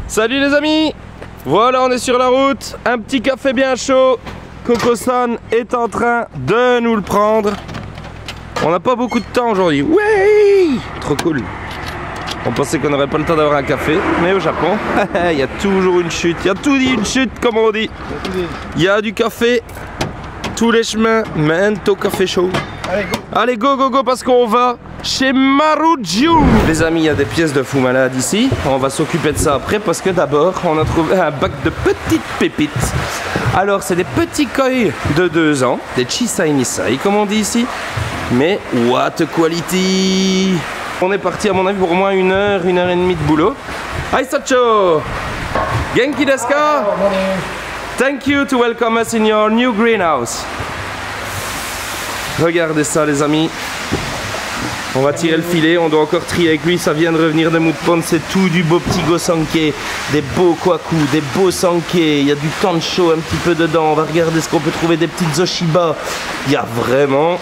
Salut les amis. Voilà, on est sur la route. Un petit café bien chaud. Coco-san est en train de nous le prendre. On n'a pas beaucoup de temps aujourd'hui. Oui, trop cool. On pensait qu'on n'aurait pas le temps d'avoir un café, mais au Japon, il y a toujours une chute. Il y a tout dit une chute, comme on dit. Il y a du café. Tous les chemins mènent au café chaud. Allez, go, go, go, parce qu'on va chez Maruju. Les amis, il y a des pièces de fou malade ici. On va s'occuper de ça après parce que d'abord, on a trouvé un bac de petites pépites. Alors, c'est des petits koi de 2 ans, des Chisai Nisai, comme on dit ici. Mais, what quality! On est parti, à mon avis, pour au moins 1 heure, 1 heure et demie de boulot. Hi, Sacho! Genki desu ka? Thank you to welcome us in your new greenhouse. Regardez ça les amis. On va tirer le filet, on doit encore trier avec lui, ça vient de revenir de Moot Pond, c'est tout du beau petit Gosanke, des beaux kwaku, des beaux sanke, il y a du tancho un petit peu dedans, on va regarder ce qu'on peut trouver, des petites Zoshiba. Il y a vraiment,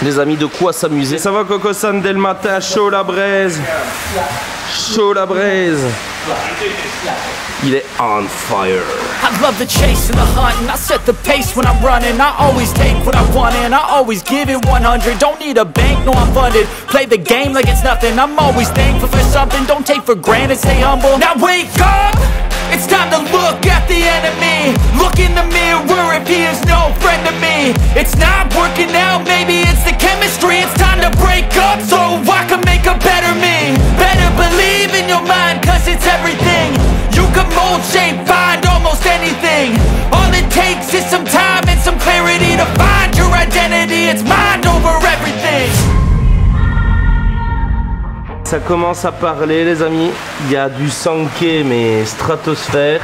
les amis, de quoi s'amuser. Ça va Coco-san dès le matin, chaud la braise. Chaud la braise. Il est on fire. I love the chase and the hunt, and I set the pace when I'm running. I always take what I want and I always give it 100. Don't need a bank, no I'm funded. Play the game like it's nothing. I'm always thankful for something. Don't take for granted, stay humble. Now wake up, it's time to look at the enemy. Look in the mirror if he is no friend to me. It's not working out, maybe it's the chemistry. It's time to break up so I can make a better me. Better believe in your mind, cause it's everything. You can mold, shape, find almost anything. All it takes is some time and some clarity to find your identity. It's mind over everything. Ça commence à parler les amis. Il y a du sanke mais stratosphère.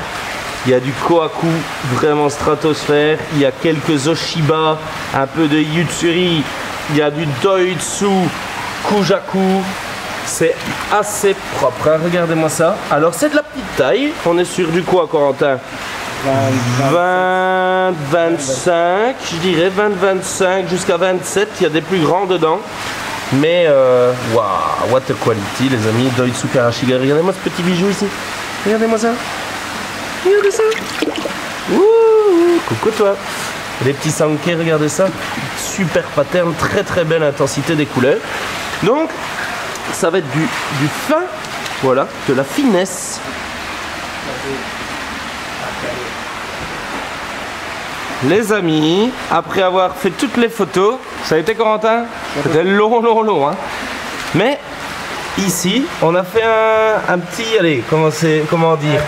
Il y a du kohaku vraiment stratosphère. Il y a quelques Zoshiba, un peu de Yutsuri. Il y a du Doitsu, Kujaku. C'est assez propre, hein. Regardez-moi ça. Alors c'est de la petite taille. On est sur du quoi Corentin? 20, 25, je dirais 20, 25 jusqu'à 27. Il y a des plus grands dedans. Mais waouh, what a quality les amis. Doitsu Karashiga. Regardez-moi ce petit bijou ici. Regardez-moi ça. Regardez ça. Ouh, coucou toi. Les petits sanke, regardez ça. Super pattern, très très belle intensité des couleurs. Donc ça va être du fin, voilà, de la finesse. Les amis, après avoir fait toutes les photos, ça a été Corentin? C'était long, long, long. Hein. Mais ici, on a fait un petit, allez, comment dire,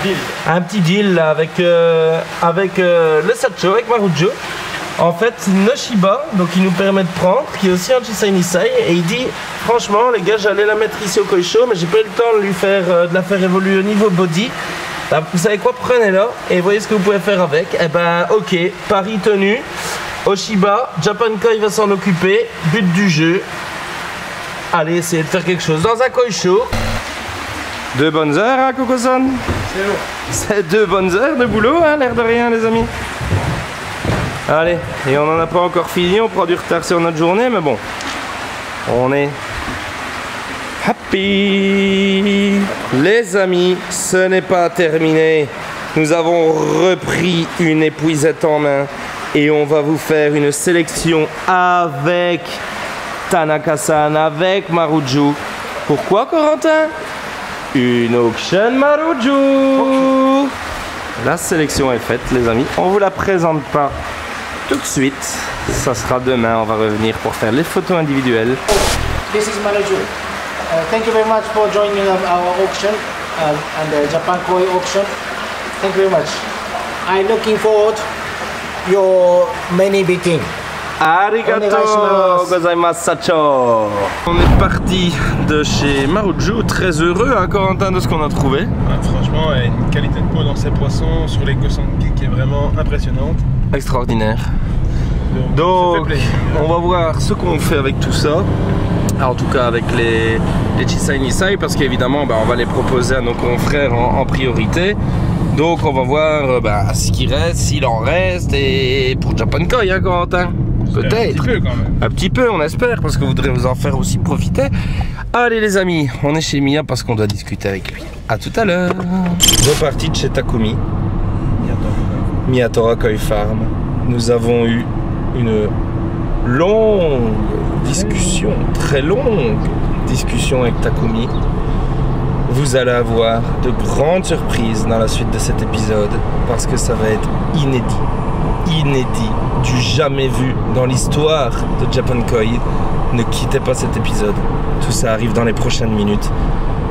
un petit deal là, avec le Sacho, avec Maruju. En fait, Noshiba, donc il nous permet de prendre, qui est aussi un Chisai Nisai, et il dit, franchement les gars, j'allais la mettre ici au Koisho, mais j'ai pas eu le temps de lui faire, de la faire évoluer au niveau body. Bah, vous savez quoi, prenez-la et voyez ce que vous pouvez faire avec. Et ben, ok, pari tenu, Oshiba, Japan Koi va s'en occuper, but du jeu. Allez, essayez de faire quelque chose dans un Koisho. 2 bonnes heures, hein, Coco-san? C'est 2 bonnes heures de boulot, hein, l'air de rien, les amis. Allez, et on n'en a pas encore fini, on prend du retard sur notre journée, mais bon, on est happy. Les amis, ce n'est pas terminé. Nous avons repris une épuisette en main et on va vous faire une sélection avec Tanaka-san, avec Maruju. Pourquoi, Corentin? Une auction Maruju. La sélection est faite, les amis. On vous la présente pas tout de suite, ça sera demain, on va revenir pour faire les photos individuelles. This is Maruju. Thank you very much for joining our auction and the Japan Koi auction. Thank you very much. I'm looking forward your many bidding. Arigato gozaimasu, Sacho. On est parti de chez Maruju, très heureux, hein, Corentin, de ce qu'on a trouvé. Ouais, franchement, il y a une qualité de peau dans ces poissons sur les Gosanke qui est vraiment impressionnante. Extraordinaire. Donc on va voir ce qu'on fait avec tout ça. En tout cas avec les Chisai Nisai, parce qu'évidemment on va les proposer à nos confrères en priorité. Donc on va voir ce qui reste, s'il en reste, et pour Japan Koi, hein, Corentin. Peut-être. Un petit peu quand même. Un petit peu, on espère, parce que vous voudrez vous en faire aussi profiter. Allez les amis, on est chez Mia parce qu'on doit discuter avec lui. À tout à l'heure. Reparti de chez Takumi, Miyatora Koi Farm. Nous avons eu une longue discussion, très longue discussion avec Takumi. Vous allez avoir de grandes surprises dans la suite de cet épisode parce que ça va être inédit, du jamais vu dans l'histoire de Japan Koi. Ne quittez pas cet épisode, tout ça arrive dans les prochaines minutes.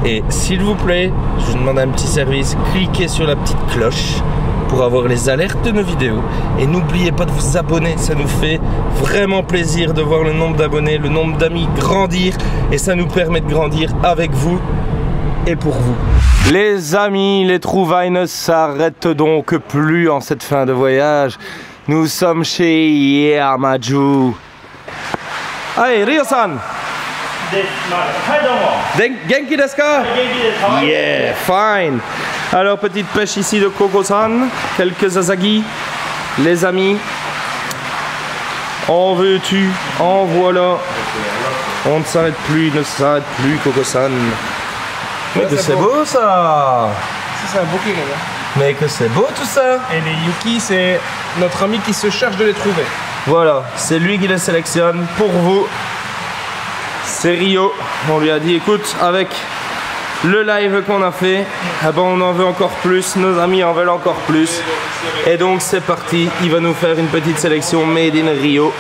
Et s'il vous plaît, je vous demande un petit service, cliquez sur la petite cloche pour avoir les alertes de nos vidéos. Et n'oubliez pas de vous abonner, ça nous fait vraiment plaisir de voir le nombre d'abonnés, le nombre d'amis grandir. Et ça nous permet de grandir avec vous et pour vous. Les amis, les trouvailles ne s'arrêtent donc plus en cette fin de voyage. Nous sommes chez Yamaju. Hey, Ryo-san! Genki desu ka? Yeah, fine. Alors, petite pêche ici de Koko-san. Quelques asagi. Les amis. En veux-tu? En voilà. On ne s'arrête plus, ne s'arrête plus, Koko-san. Mais que c'est beau ça! Ça, c'est un bouquet, là. Mais que c'est beau tout ça! Et les Yuki, c'est notre ami qui se charge de les trouver. Voilà, c'est lui qui les sélectionne pour vous. C'est Rio. On lui a dit écoute, avec le live qu'on a fait, eh ben on en veut encore plus, nos amis en veulent encore plus. Et donc c'est parti, il va nous faire une petite sélection Made in Rio.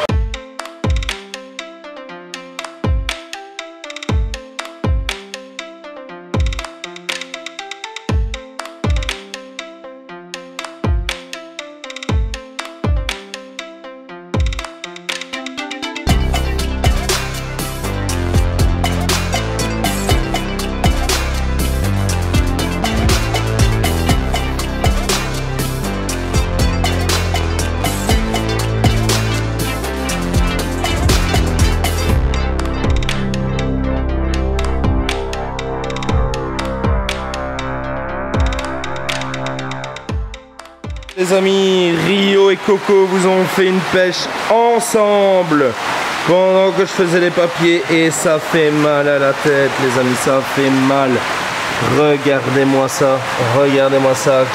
Les amis, Rio et Coco vous ont fait une pêche ensemble pendant que je faisais les papiers et ça fait mal à la tête les amis, ça fait mal. Regardez-moi ça,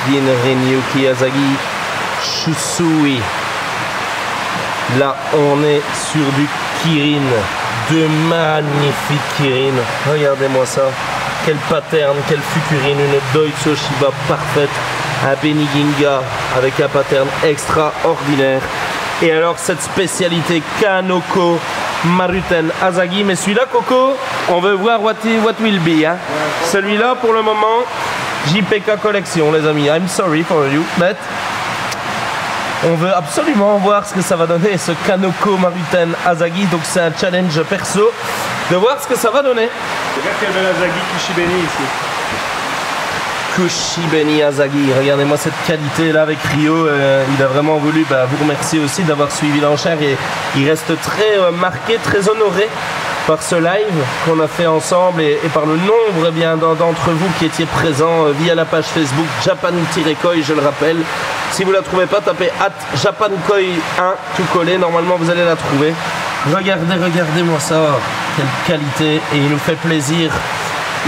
Ginrin Yuki Asagi Shusui. Là on est sur du Kirin, de magnifiques Kirin. Regardez-moi ça, quel pattern, quelle fukurine, une Deutsche Shiba parfaite. Un Beniginga avec un pattern extraordinaire. Et alors cette spécialité Kanoko Maruten Asagi. Mais celui-là Coco, on veut voir what will be hein. Celui-là pour le moment JPK Collection les amis. I'm sorry for you but on veut absolument voir ce que ça va donner ce Kanoko Maruten Asagi. Donc c'est un challenge perso de voir ce que ça va donner. Regarde quel bel Asagi Kushibeni ici. Kushibeni Asagi, regardez-moi cette qualité là avec Rio, il a vraiment voulu vous remercier aussi d'avoir suivi l'enchère et il reste très marqué, très honoré par ce live qu'on a fait ensemble et par le nombre d'entre vous qui étiez présents via la page Facebook Japan-Koi, je le rappelle. Si vous la trouvez pas, tapez @JapanKoi1 tout collé, normalement vous allez la trouver. Regardez-moi ça, quelle qualité et il nous fait plaisir.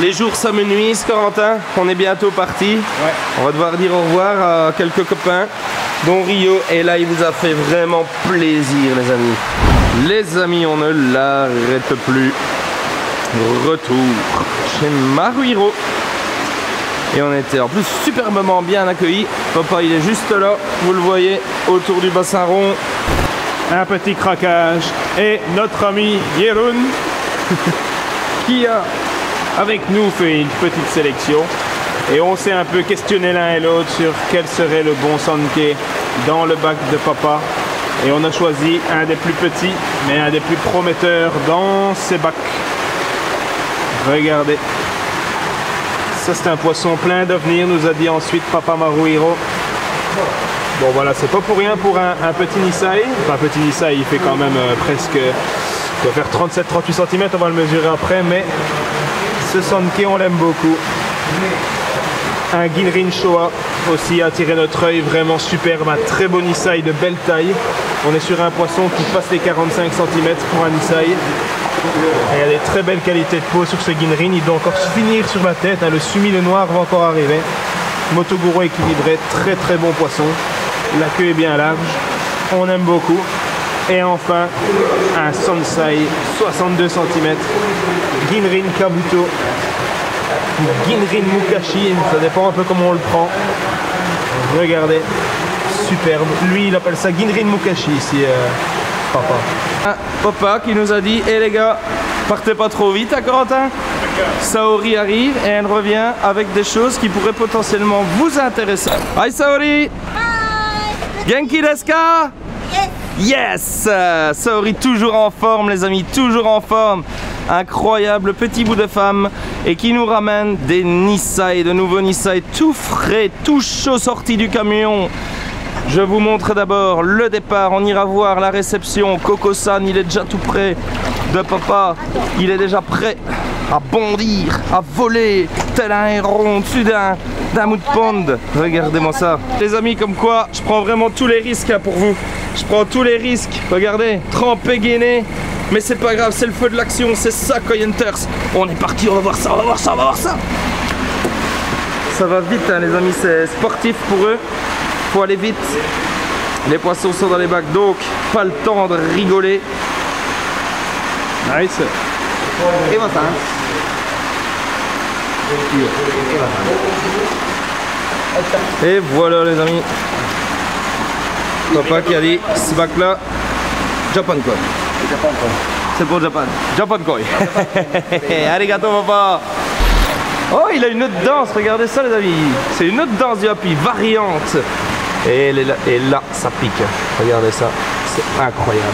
Les jours s'amenuisent, Corentin, on est bientôt parti. Ouais. On va devoir dire au revoir à quelques copains, dont Rio. Et là, il vous a fait vraiment plaisir, les amis. Les amis, on ne l'arrête plus. Retour chez Maruhiro. Et on était en plus superbement bien accueillis. Papa, il est juste là, vous le voyez, autour du bassin rond. Un petit craquage. Et notre ami Yerun, qui a avec nous fait une petite sélection et on s'est un peu questionné l'un et l'autre sur quel serait le bon Sankei dans le bac de papa et on a choisi un des plus petits mais un des plus prometteurs dans ces bacs. Regardez, ça c'est un poisson plein d'avenir, nous a dit ensuite papa Maruhiro. Bon voilà, c'est pas pour rien pour un petit Nisai. Enfin petit Nisai, il fait quand même presque, il doit faire 37-38 cm, on va le mesurer après, mais ce Sankei on l'aime beaucoup. Un Ginrin Showa aussi a attiré notre œil, vraiment superbe, un très beau Nisai de belle taille. On est sur un poisson qui passe les 45 cm pour un Nisai. Et il y a des très belles qualités de peau sur ce Ginrin. Il doit encore se finir sur la tête, hein. Le sumi, le noir va encore arriver. Motoguro équilibré, très très bon poisson. La queue est bien large, on aime beaucoup. Et enfin, un Sansai 62 cm, Ginrin Kabuto, Ginrin Mukashi, ça dépend un peu comment on le prend. Regardez, superbe. Lui, il appelle ça Ginrin Mukashi ici, papa. Ah, papa qui nous a dit, hé les gars, partez pas trop vite à Corentin. Saori arrive et elle revient avec des choses qui pourraient potentiellement vous intéresser. Hi Saori! Hi! Genki desu ka? Yes! Saori toujours en forme les amis, toujours en forme. Incroyable petit bout de femme et qui nous ramène des Nissai, de nouveaux Nissai tout frais, tout chaud sortis du camion. Je vous montre d'abord le départ, on ira voir la réception. Coco-san, il est déjà tout prêt de papa, il est déjà prêt à bondir, à voler, tel un héron au-dessus d'un mood pond. Regardez-moi ça. Les amis, comme quoi, je prends vraiment tous les risques hein, pour vous. Je prends tous les risques. Regardez, trempé, gainé. Mais c'est pas grave, c'est le feu de l'action, c'est ça, Coyenters. On est parti, on va voir ça, on va voir ça, on va voir ça. Ça va vite, hein, les amis, c'est sportif pour eux. Faut aller vite. Les poissons sont dans les bacs, donc pas le temps de rigoler. Nice. Et voilà les amis. Papa qui a dit ce bac là, Japan Koi. C'est pour Japan. Japan Koi. Arigato papa. Oh, il a une autre danse, regardez ça les amis. C'est une autre danse du happy, variante. Et là, ça pique. Regardez ça, c'est incroyable.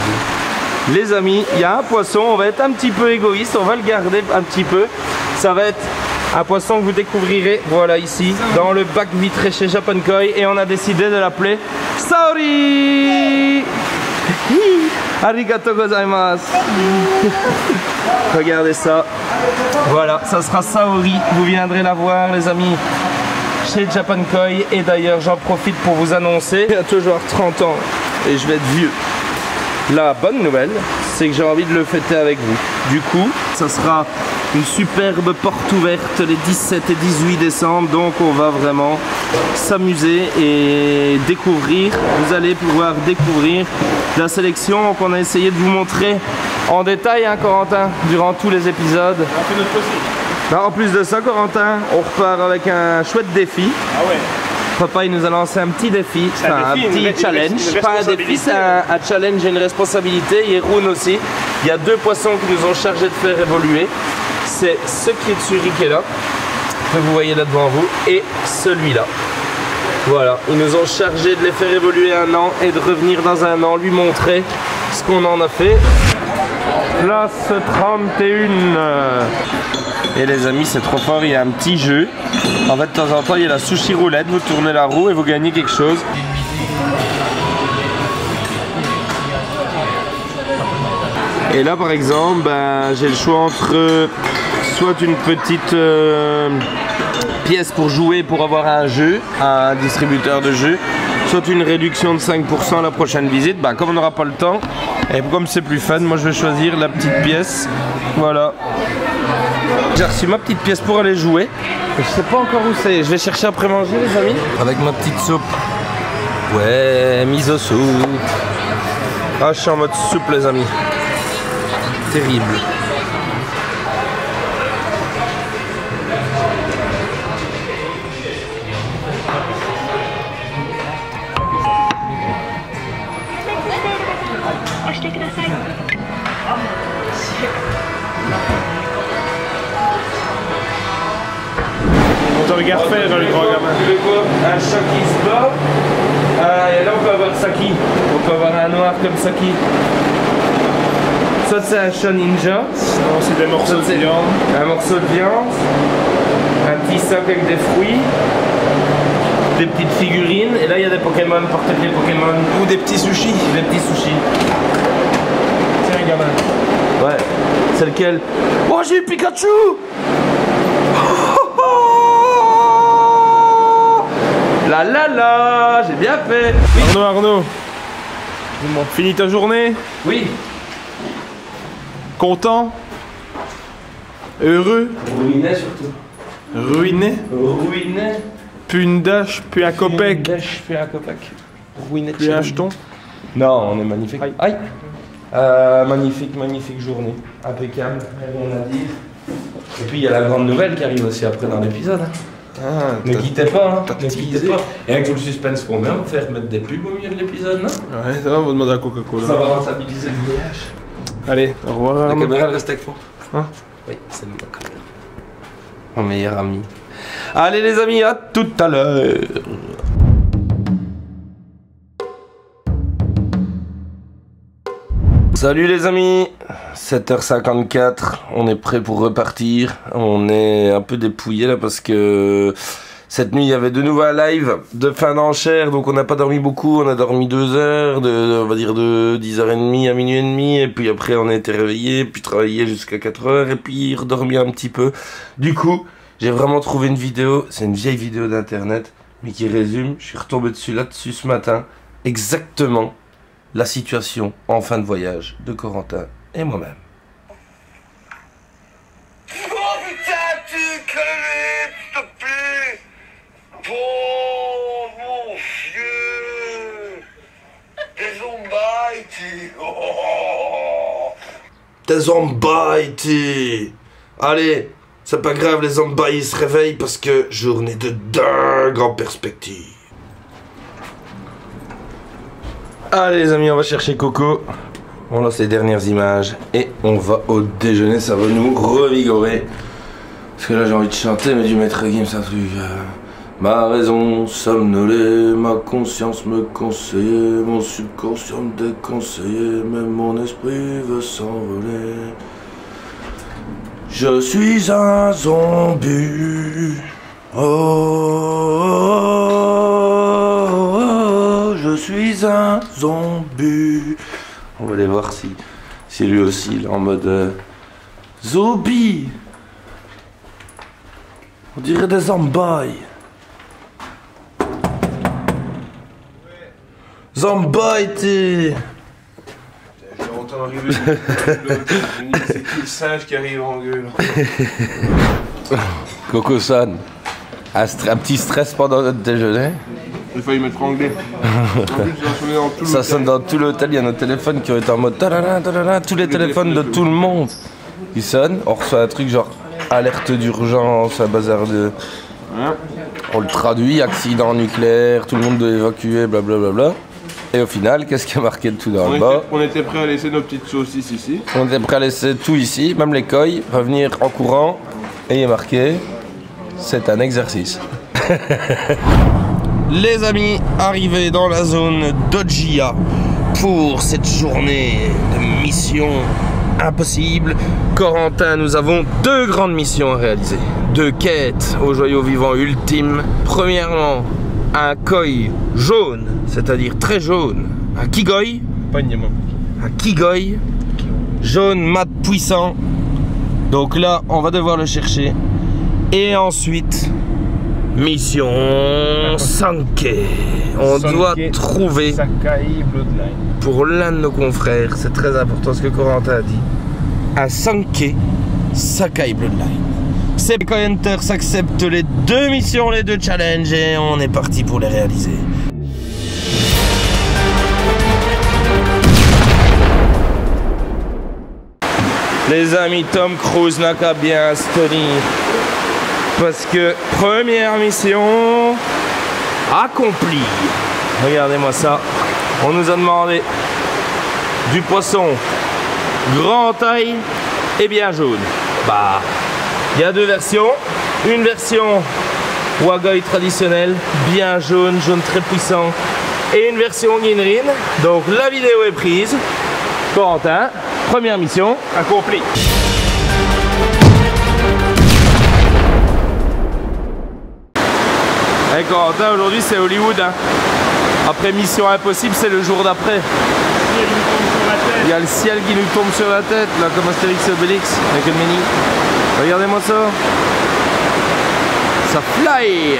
Les amis, il y a un poisson, on va être un petit peu égoïste, on va le garder un petit peu. Ça va être un poisson que vous découvrirez, voilà ici, dans le bac vitré chez Japan Koi. Et on a décidé de l'appeler Saori. Arigato gozaimasu. Regardez ça. Voilà, ça sera Saori. Vous viendrez la voir les amis chez Japan Koi. Et d'ailleurs j'en profite pour vous annoncer, il y a toujours 30 ans et je vais être vieux. La bonne nouvelle, c'est que j'ai envie de le fêter avec vous. Du coup, ça sera une superbe porte ouverte les 17 et 18 décembre. Donc on va vraiment s'amuser et découvrir. Vous allez pouvoir découvrir la sélection qu'on a essayé de vous montrer en détail, hein, Corentin, durant tous les épisodes. Bah, en plus de ça, Corentin, on repart avec un chouette défi. Ah ouais. Papa, il nous a lancé un petit défi, enfin, un petit challenge. Pas un défi, c'est un challenge et une responsabilité. Yeroun aussi. Il y a deux poissons qui nous ont chargé de faire évoluer. C'est ce qui est sur Ikea, que vous voyez là devant vous, et celui-là. Voilà, ils nous ont chargé de les faire évoluer un an et de revenir dans un an, lui montrer ce qu'on en a fait. Place 31. Et les amis, c'est trop fort, il y a un petit jeu. En fait, de temps en temps, il y a la sushi roulette, vous tournez la roue et vous gagnez quelque chose. Et là, par exemple, ben, j'ai le choix entre soit une petite pièce pour jouer, pour avoir un jeu, un distributeur de jeux, soit une réduction de 5% à la prochaine visite. Ben, comme on n'aura pas le temps, et comme c'est plus fun, moi je vais choisir la petite pièce. Voilà. J'ai reçu ma petite pièce pour aller jouer. Je sais pas encore où c'est. Je vais chercher après manger les amis. Avec ma petite soupe. Ouais, miso soupe. Ah, je suis en mode soupe les amis. Terrible. On te regarde faire le grand gamin. Tu veux quoi? Un chat qui se bat. Et là on peut avoir Saki. On peut avoir un noir comme Saki. Ça c'est un chat ninja. Non, c'est des morceaux de viande. Un morceau de viande. Un petit sac avec des fruits. Des petites figurines. Et là il y a des Pokémon, porte-clés Pokémon. Ou des petits sushis. Des petits sushis. Tiens, gamin. Ouais. C'est lequel? Oh, j'ai eu Pikachu! La la la, j'ai bien fait. Oui. Arnaud, finis ta journée? Oui. Content? Heureux? Ruiné surtout. Ruiné? Ruiné. Plus une dash, plus un copec, Puis un copec. Ruiné. plus un jeton. Non, on est magnifique. Aïe. Magnifique, magnifique journée. Impeccable, rien à dire. Et puis il y a la grande nouvelle qui arrive aussi après dans l'épisode. Hein. Ah, Ne quittez pas, hein. Ne teasé. quittez pas. Et avec tout le suspense qu'on met, on va faire mettre des pubs au milieu de l'épisode, non? Ouais, ça va, on va demander à Coca-Cola. Ça va rentabiliser le voyage. Allez, au revoir. La caméra elle reste avec moi. Hein? Oui, c'est ma caméra. Mon meilleur ami. Allez les amis, à tout à l'heure. Salut les amis, 7h54, on est prêt pour repartir. On est un peu dépouillé là parce que cette nuit il y avait de nouveau un live de fin d'enchère, donc on n'a pas dormi beaucoup, on a dormi 2 heures, on va dire de 10h30 à minuit et demi, et puis après on a été réveillé, puis travaillé jusqu'à 4h, et puis redormi un petit peu. Du coup, j'ai vraiment trouvé une vidéo, c'est une vieille vidéo d'internet, mais qui résume, je suis retombé là-dessus ce matin, exactement la situation en fin de voyage de Corentin et moi-même. Oh putain, tu connais, s'il te plaît. Oh mon vieux. Des zombies. Oh. Des zombies. Allez, c'est pas grave, les zombies ils se réveillent parce que journée de dingue en perspective. Allez les amis, on va chercher Coco. On lance les dernières images et on va au déjeuner, ça va nous revigorer. Parce que là j'ai envie de chanter, mais du maître Gims, c'est un truc. Ma raison somnolée, ma conscience me conseillait, mon subconscient me déconseillait, même mon esprit veut s'envoler. Je suis un zombie. Oh, je suis un zombie. On va aller voir si lui aussi il est en mode zombie. On dirait des zombies. Zombie. J'entends arriver. C'est qui le singe qui arrive en gueule? Coco-san, un petit stress pendant notre déjeuner. J'ai failli m'étrangler. En plus, ça sonne dans tout Ça sonne dans tout l'hôtel, il y a nos téléphones qui ont été en mode tadada, tadada, tous les téléphones de tout le monde qui sonnent. On reçoit un truc genre alerte d'urgence, un bazar de. Hein? On le traduit, accident nucléaire, tout le monde doit évacuer, blablabla. Et au final, qu'est-ce qui a marqué de tout dans le bas? On était prêt à laisser nos petites saucisses ici. On était prêt à laisser tout ici, même les coils, revenir en courant. Et il est marqué, c'est un exercice. Les amis, arrivés dans la zone d'Ojia pour cette journée de mission impossible. Corentin, nous avons 2 grandes missions à réaliser. 2 quêtes au joyau vivant ultime. Premièrement, un koi jaune, c'est-à-dire très jaune. Un kigoi. Pas une diamant. Un kigoi. Jaune mat puissant. Donc là, on va devoir le chercher. Et ensuite, mission Sankey. On doit trouver Sakai Bloodline. pour l'un de nos confrères, c'est très important ce que Corentin a dit, un Sankey Sakai Bloodline. Sepco Hunters accepte les 2 missions, les 2 challenges et on est parti pour les réaliser. Les amis, Tom Cruise n'a qu'à bien se tenir. Parce que première mission accomplie. Regardez-moi ça. On nous a demandé du poisson grand taille et bien jaune. Bah, il y a 2 versions. Une version Wagoi traditionnelle, bien jaune, jaune très puissant. Et une version Ginrin. Donc la vidéo est prise. Corentin, première mission accomplie. Hey Corentin, aujourd'hui c'est Hollywood hein. Après Mission Impossible, c'est le jour d'après. Il y a le ciel qui nous tombe sur la tête, là, comme Astérix et Obélix, avec le mini. Regardez-moi ça. Ça fly.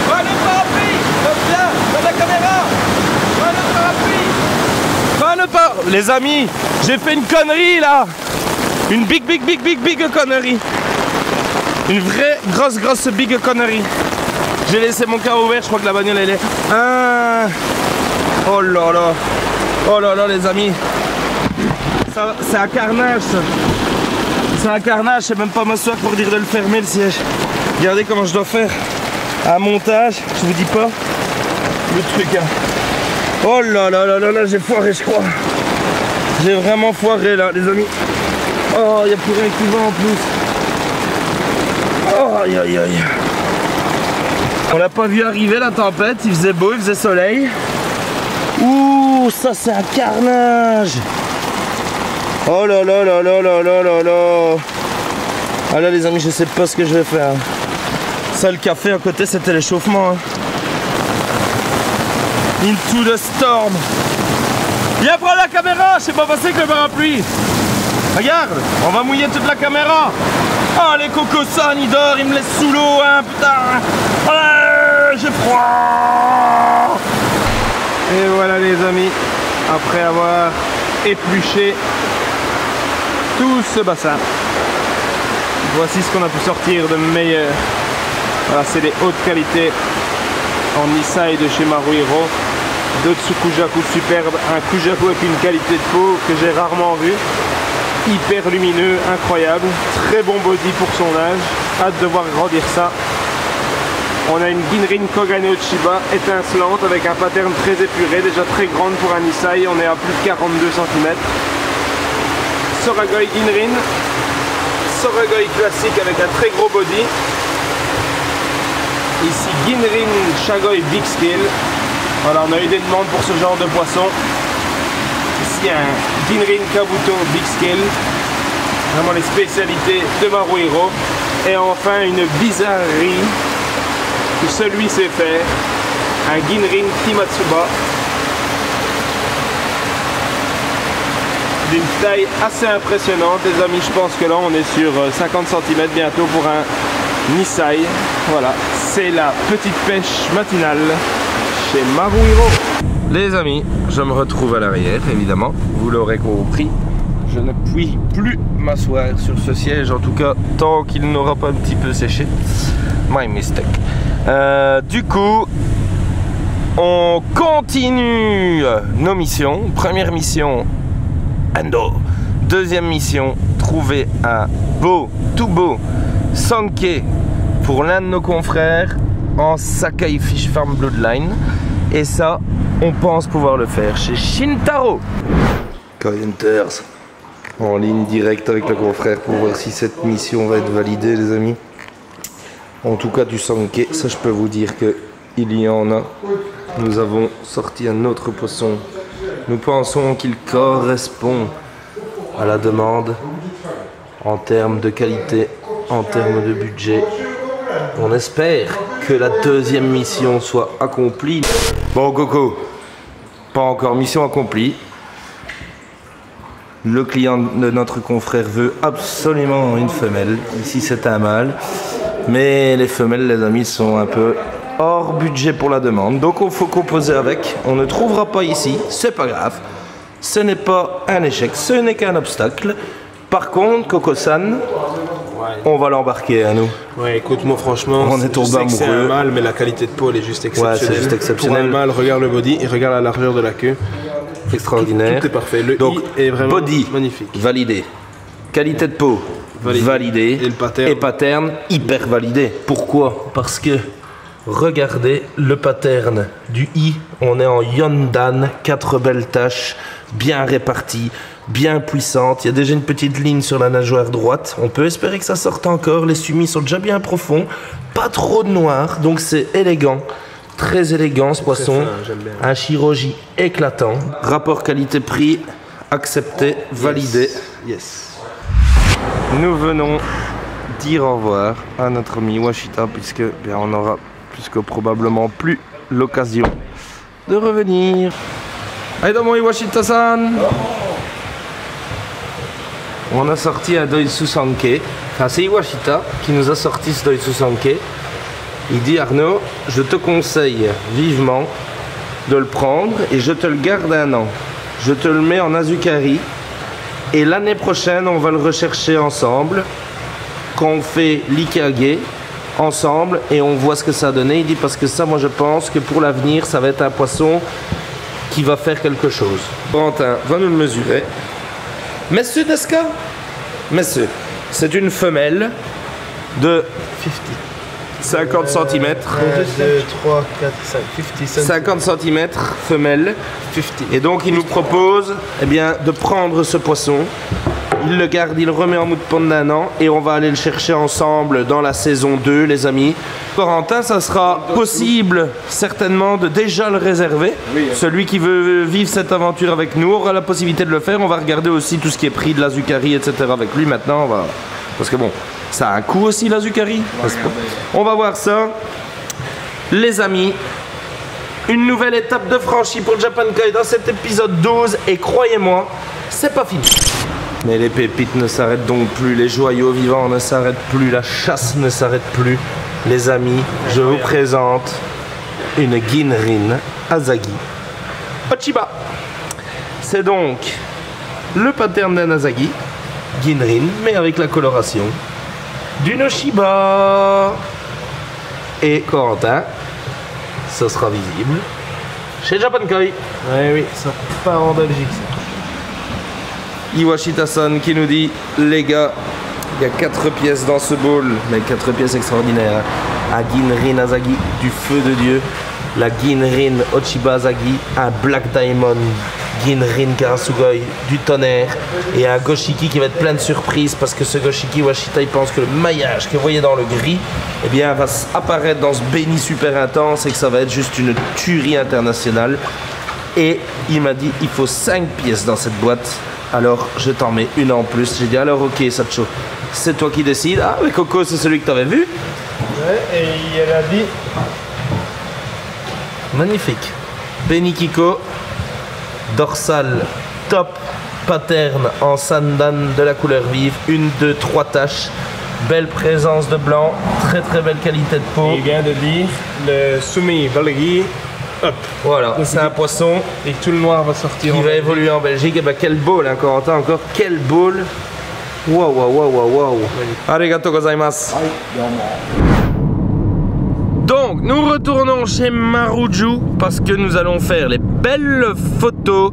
Oh, le parapluie. Hop là, dans la caméra. Oh, le parapluie. Oh, va ne pas... Les amis, j'ai fait une connerie là. Une big connerie. Une vraie grosse big connerie. J'ai laissé mon carreau ouvert, je crois que la bagnole elle est... Oh là là. Oh là là les amis. C'est un carnage ça. C'est un carnage, je sais même pas m'asseoir pour dire de le fermer le siège. Regardez comment je dois faire un montage, je vous dis pas le truc hein. Oh là là là là là, j'ai foiré je crois. J'ai vraiment foiré là les amis. Oh, il n'y a plus rien qui va en plus. Oh aïe aïe aïe. On l'a pas vu arriver la tempête, il faisait beau, il faisait soleil. Ouh, ça c'est un carnage. Oh là là là là là là là là. Ah là les amis, je sais pas ce que je vais faire. Ça le café à côté c'était l'échauffement hein. Into the storm. Viens prendre la caméra, c'est pas passé que le parapluie. Regarde, on va mouiller toute la caméra. Oh les cocosans, ils dorment, ils me laissent sous l'eau hein, putain. J'ai froid. Et voilà les amis, après avoir épluché tout ce bassin, voici ce qu'on a pu sortir de meilleur. Voilà, c'est des hautes qualités en Nisai de chez Maruhiro. D'autres Kujaku superbes, un Kujaku avec une qualité de peau que j'ai rarement vue. Hyper lumineux, incroyable, très bon body pour son âge. Hâte de voir grandir ça. On a une Ginrin Kogane Chiba étincelante avec un pattern très épuré, déjà très grande pour un Nisai, on est à plus de 42 cm. Soragoi Ginrin, Soragoi classique avec un très gros body. Ici Ginrin Shagoi Big Scale. Voilà, on a eu des demandes pour ce genre de poisson. Ici un Ginrin Kabuto Big Scale. Vraiment les spécialités de Maruhiro. Et enfin une bizarrerie que celui sait faire, un Ginrin Kimatsuba d'une taille assez impressionnante les amis. Je pense que là on est sur 50 cm bientôt pour un Nisai. Voilà, c'est la petite pêche matinale chez Maruhiro. Les amis, je me retrouve à l'arrière évidemment, vous l'aurez compris. Je ne puis plus m'asseoir sur ce siège, en tout cas tant qu'il n'aura pas un petit peu séché. My mistake. Du coup, on continue nos missions. Première mission, Endo. Deuxième mission, trouver un tout beau Sankey pour l'un de nos confrères en Sakai Fish Farm Bloodline. Et ça, on pense pouvoir le faire chez Shintaro. Koi Hunters, en ligne directe avec le confrère pour voir si cette mission va être validée les amis. En tout cas du Sankey, ça je peux vous dire que il y en a. Nous avons sorti un autre poisson. Nous pensons qu'il correspond à la demande en termes de qualité, en termes de budget. On espère que la deuxième mission soit accomplie. Bon Coco, pas encore mission accomplie. Le client de notre confrère veut absolument une femelle. Ici c'est un mâle. Mais les femelles, les amis, sont un peu hors budget pour la demande. Donc il faut composer avec. On ne trouvera pas ici, c'est pas grave. Ce n'est pas un échec, ce n'est qu'un obstacle. Par contre, Coco-san, on va l'embarquer à nous. Ouais, écoute, moi franchement, on est tombé amoureux. C'est un mâle, mais la qualité de peau elle est juste exceptionnelle. Ouais, c'est juste exceptionnel. Pour un mâle, regarde le body et regarde la largeur de la queue. Extraordinaire. Tout est parfait. Le donc, I est vraiment body, magnifique. Validé. Qualité de peau, validé. Et le pattern, hyper validé. Pourquoi? Parce que, regardez le pattern du I. On est en Yondan, 4 belles taches, bien réparties, bien puissantes. Il y a déjà une petite ligne sur la nageoire droite. On peut espérer que ça sorte encore. Les sumis sont déjà bien profonds. Pas trop de noir, donc c'est élégant. Très élégant ce poisson, un chirurgie éclatant. Rapport qualité-prix, accepté, validé. Yes. Nous venons dire au revoir à notre ami Washita puisque bien, on aura plus que probablement plus l'occasion de revenir. Allez dans mon Iwashita-san. On a sorti un Doitsu Sankey. Enfin c'est Iwashita qui nous a sorti ce Doitsu Sankey. Il dit Arnaud, je te conseille vivement de le prendre et je te le garde 1 an. je te le mets en Azukari. Et l'année prochaine, on va le rechercher ensemble. Quand on fait l'Ikage ensemble et on voit ce que ça a donné. Il dit parce que ça, moi je pense que pour l'avenir, ça va être un poisson qui va faire quelque chose. Corentin va nous le mesurer. Messieurs Deska, messieurs, c'est une femelle de 50 cm. 1, 2, 3, 4, 5, 50 cm femelle. Et donc il nous propose eh bien, de prendre ce poisson. Il le garde, il le remet en mou de pond d'un an et on va aller le chercher ensemble dans la saison 2, les amis. Corentin, ça sera possible certainement de déjà le réserver. Oui. Celui qui veut vivre cette aventure avec nous aura la possibilité de le faire. On va regarder aussi tout ce qui est prix de l'Azukari, etc. avec lui maintenant. On va... Parce que bon, ça a un coût aussi l'Azukari. On va voir ça. Les amis, une nouvelle étape de franchie pour Japan Koi dans cet épisode 12. Et croyez-moi, c'est pas fini. Mais les pépites ne s'arrêtent donc plus, les joyaux vivants ne s'arrêtent plus, la chasse ne s'arrête plus. Les amis, je vous présente une Ginrin Asagi Ochiba. C'est donc le pattern d'un Asagi, Ginrin, mais avec la coloration d'une Oshiba. Et Corentin, ça sera visible chez Japan Koi. Oui, ça part en Belgique. Iwashita-san qui nous dit les gars, il y a 4 pièces dans ce bowl, mais 4 pièces extraordinaires. Un Ginrin Asagi du feu de Dieu, la Ginrin Ochiba Asagi, un Black Diamond Ginrin Karasugoi du tonnerre et un Goshiki qui va être plein de surprises parce que ce Goshiki Washita il pense que le maillage que vous voyez dans le gris eh bien, va apparaître dans ce béni super intense et que ça va être juste une tuerie internationale. Et il m'a dit il faut 5 pièces dans cette boîte. Alors je t'en mets une en plus. J'ai dit alors ok Sacho, c'est toi qui décides. Ah mais Coco c'est celui que tu avais vu. Ouais, et elle a dit. Magnifique. Benikiko, dorsal top, pattern en sandan de la couleur vive, 1, 2, 3 taches. Belle présence de blanc, très très belle qualité de peau. Il vient de dire le Sumi Valgui. Hop. Voilà, c'est un poisson et tout le noir va sortir. Qui va évoluer en Belgique. Et ben quel bowl, hein, Corentin, encore quel bowl. Waouh, waouh, waouh, waouh. Arigato gozaimasu. Donc, nous retournons chez Maruju parce que nous allons faire les belles photos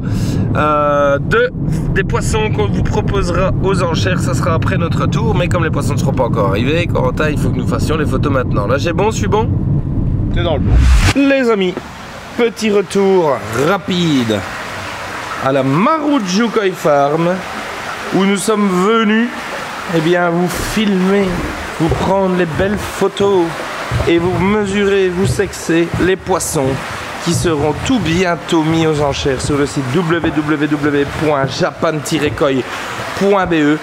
des poissons qu'on vous proposera aux enchères. Ça sera après notre tour, mais comme les poissons ne seront pas encore arrivés, Corentin, il faut que nous fassions les photos maintenant. Là, j'ai bon, je suis bon? T'es dans le bon. Les amis, petit retour rapide à la Maruju Koi Farm où nous sommes venus eh bien, vous filmer, vous prendre les belles photos et vous mesurer, vous sexer les poissons qui seront tout bientôt mis aux enchères sur le site www.japan-koi.be.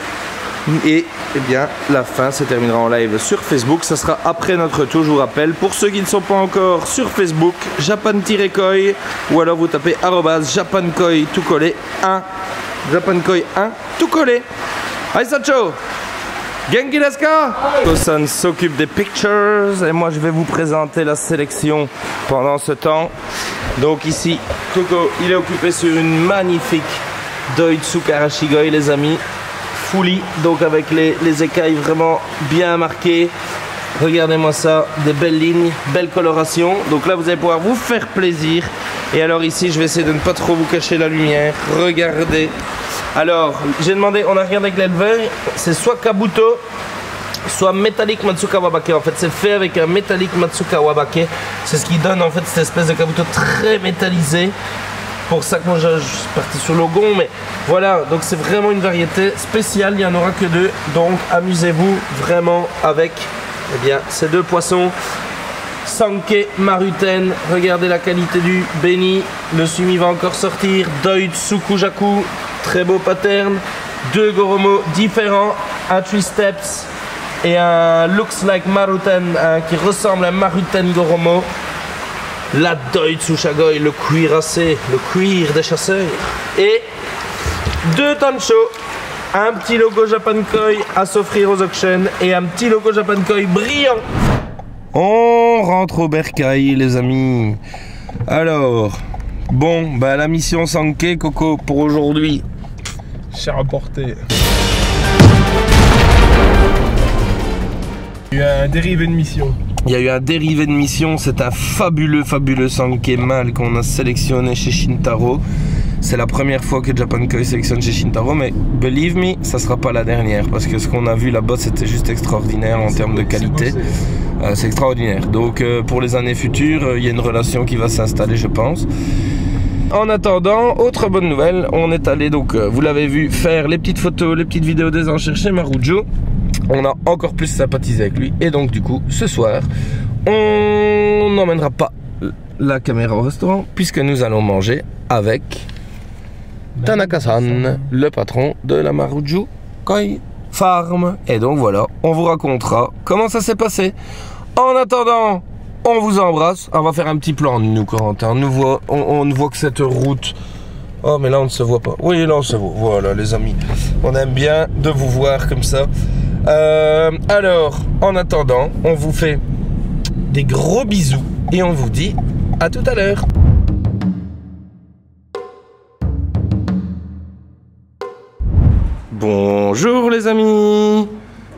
Et eh bien la fin se terminera en live sur Facebook. Ça sera après notre tour, je vous rappelle. Pour ceux qui ne sont pas encore sur Facebook, Japan-Koi, ou alors vous tapez @japankoi tout collé 1, Japankoi 1 tout collé. Allez Sacho, Genki desu ka? Kosan s'occupe des pictures et moi je vais vous présenter la sélection pendant ce temps. Donc ici, Coco, il est occupé sur une magnifique Doitsu Karashigoi, les amis. Fully, donc avec les écailles vraiment bien marquées. Regardez-moi ça, des belles lignes, belle coloration. Donc là vous allez pouvoir vous faire plaisir. Et alors ici je vais essayer de ne pas trop vous cacher la lumière. Regardez. Alors j'ai demandé, on a regardé avec l'éleveur, c'est soit Kabuto, soit métallique Matsuka Wabake. En fait c'est fait avec un métallique Matsuka Wabake. C'est ce qui donne en fait cette espèce de Kabuto très métallisé. Pour ça que moi je suis parti sur Logon, mais voilà, donc c'est vraiment une variété spéciale, il n'y en aura que 2, donc amusez-vous vraiment avec eh bien, ces 2 poissons. Sanke Maruten, regardez la qualité du béni, le sumi va encore sortir, Doitsu Kujaku, très beau pattern, 2 Goromo différents, un 3 steps et un looks like Maruten, qui ressemble à Maruten Goromo. La Doitsu Shagoi, le cuirassé, le cuir des chasseurs. Et 2 Tancho, un petit logo Japan Koi à s'offrir aux auctions et un petit logo Japan Koi brillant. On rentre au bercail, les amis. Alors, Bon, bah la mission Sankey, Coco, pour aujourd'hui. C'est rapporté. Il y a eu un dérivé de mission. Il y a eu un dérivé de mission, c'est un fabuleux Sankey mâle qu'on a sélectionné chez Shintaro. C'est la première fois que Japan Koi sélectionne chez Shintaro, mais believe me, ça sera pas la dernière, parce que ce qu'on a vu là-bas, c'était juste extraordinaire en termes de qualité. C'est extraordinaire. Donc pour les années futures, il y a une relation qui va s'installer, je pense. En attendant, autre bonne nouvelle, on est allé donc, vous l'avez vu, faire les petites photos, les petites vidéos des enchères chez Marujo. On a encore plus sympathisé avec lui, et donc du coup, ce soir, on n'emmènera pas la caméra au restaurant, puisque nous allons manger avec Tanaka-san, le patron de la Marujo Koi Farm. Et donc voilà, on vous racontera comment ça s'est passé. En attendant, on vous embrasse. On va faire un petit plan de nous, Corentin. On ne voit que cette route. Oh, mais là, on ne se voit pas. Oui, là, on se voit. Voilà, les amis. On aime bien de vous voir comme ça. Alors, en attendant, on vous fait des gros bisous. Et on vous dit à tout à l'heure. Bonjour les amis.